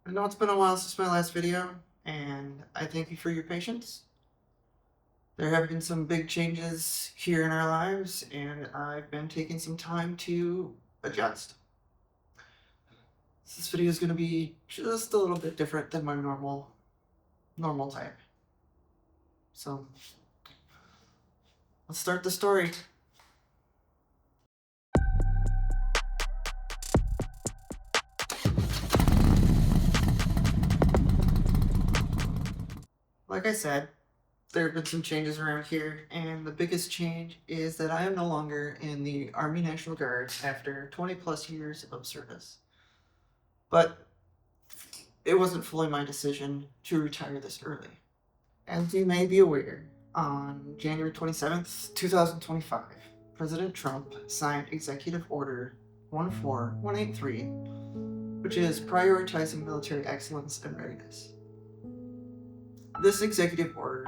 I know it's been a while since my last video, and I thank you for your patience. There have been some big changes here in our lives, and I've been taking some time to adjust. This video is going to be just a little bit different than my normal type. So, let's start the story. Like I said, there have been some changes around here, and the biggest change is that I am no longer in the Army National Guard after 20 plus years of service. But it wasn't fully my decision to retire this early. As you may be aware, on January 27th, 2025, President Trump signed Executive Order 14183, which is prioritizing military excellence and readiness. This executive order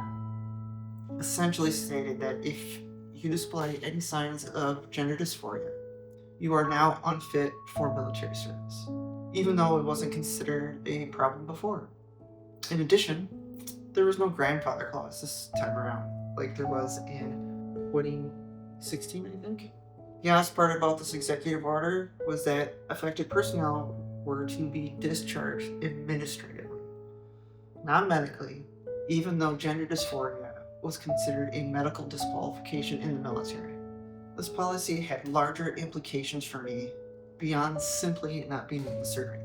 essentially stated that if you display any signs of gender dysphoria, you are now unfit for military service, even though it wasn't considered a problem before. In addition, there was no grandfather clause this time around, like there was in 2016, I think. The honest part about this executive order was that affected personnel were to be discharged administratively, not medically, even though gender dysphoria was considered a medical disqualification in the military. This policy had larger implications for me beyond simply not being able to serve.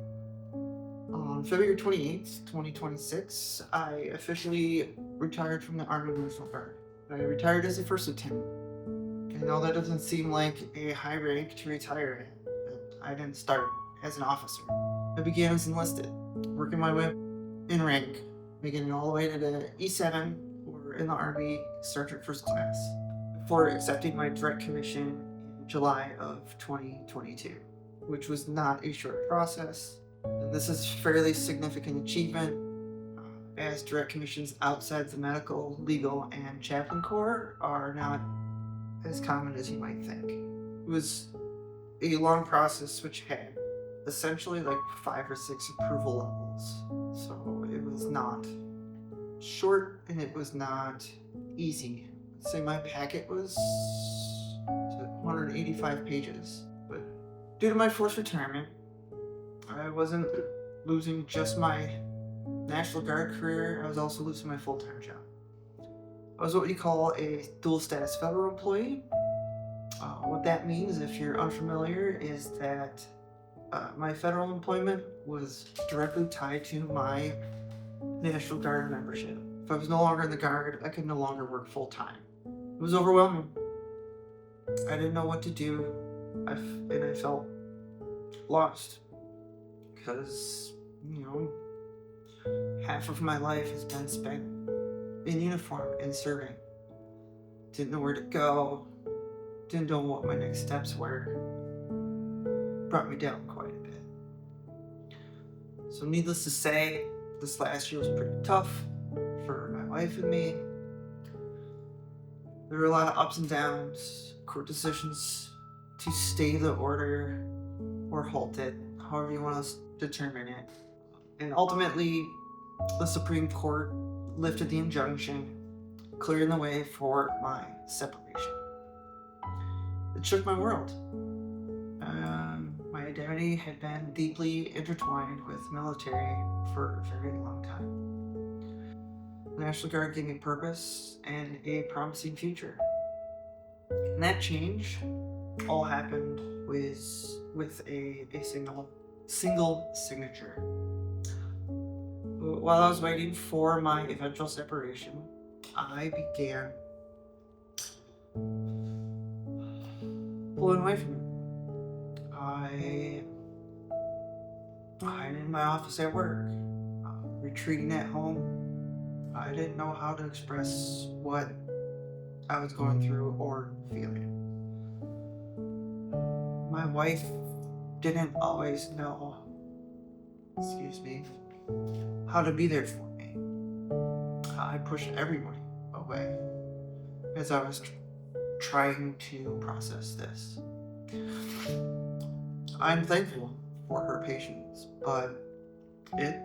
On February 28th, 2026, I officially retired from the Army National Guard. I retired as a first lieutenant. I know that doesn't seem like a high rank to retire at, but I didn't start as an officer. I began as enlisted, working my way in rank, making it all the way to the E7 or in the Army Sergeant First Class, before accepting my direct commission in July of 2022, which was not a short process. And this is a fairly significant achievement, as direct commissions outside the medical, legal, and chaplain corps are not as common as you might think. It was a long process which had essentially like 5 or 6 approval levels. So it was not short and it was not easy. I'd say my packet was 185 pages. But due to my forced retirement, I wasn't losing just my National Guard career, I was also losing my full-time job. I was what you call a dual status federal employee. What that means, if you're unfamiliar, is that my federal employment was directly tied to my National Guard membership. If I was no longer in the Guard, I could no longer work full-time. It was overwhelming. I didn't know what to do, and I felt lost. Because, half of my life has been spent in uniform and serving. Didn't know where to go, didn't know what my next steps were. Brought me down quite a bit. So needless to say, this last year was pretty tough for my wife and me. There were a lot of ups and downs, court decisions to stay the order or halt it, however you want to determine it. And ultimately, the Supreme Court lifted the injunction, clearing the way for my separation. It shook my world. My identity had been deeply intertwined with military for a very long time. The National Guard gave me purpose and a promising future. And that change all happened with a single signature. While I was waiting for my eventual separation, I began pulling away from it. I hid in my office at work, retreating at home. I didn't know how to express what I was going through or feeling. My wife didn't always know, how to be there for me. I pushed everyone away as I was trying to process this. I'm thankful for her patience, but it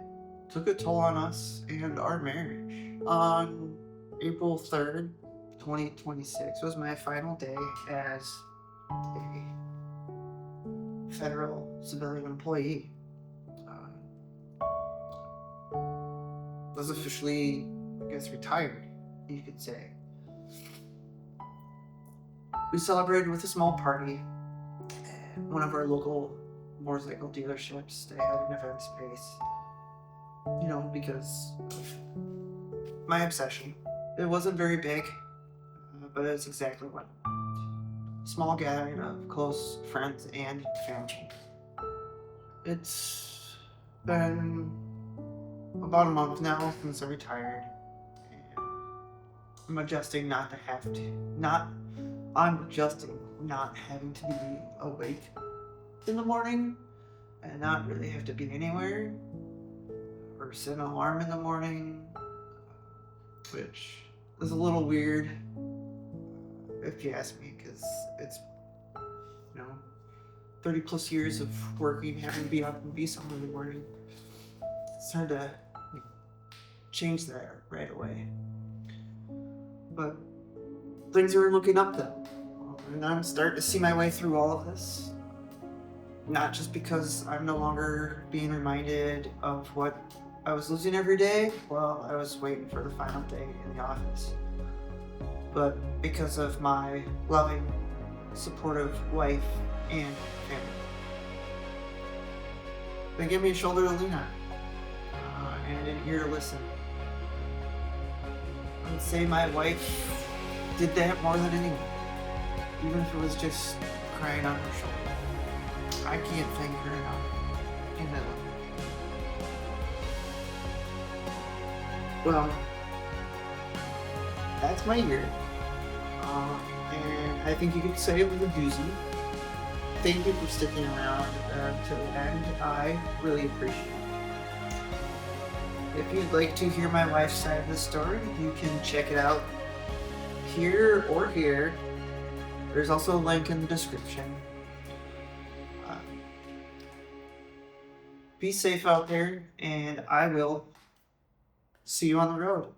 took a toll on us and our marriage. On April 3rd, 2026 was my final day as a federal civilian employee. Was officially, I guess, retired, you could say. We celebrated with a small party at one of our local motorcycle dealerships. They had an event space, because of my obsession. It wasn't very big, but it's exactly what I wanted. Small gathering of close friends and family. It's been about a month now since I retired, and I'm adjusting not having to be awake in the morning and not really have to be anywhere or set an alarm in the morning, which is a little weird if you ask me, because it's 30 plus years of working, having to be up and be somewhere in the morning. It's hard to change that right away. But things are looking up though. And I'm starting to see my way through all of this. Not just because I'm no longer being reminded of what I was losing every day while I was waiting for the final day in the office, but because of my loving, supportive wife and family. They give me a shoulder to lean on, and an ear to listen. I would say my wife did that more than anyone, even if it was just crying on her shoulder. I can't thank her enough. Amen. Well, that's my year. And I think you could say it was a doozy. Thank you for sticking around to the end. I really appreciate it. If you'd like to hear my wife's side of the story, you can check it out here or here. There's also a link in the description. Be safe out there, and I will see you on the road.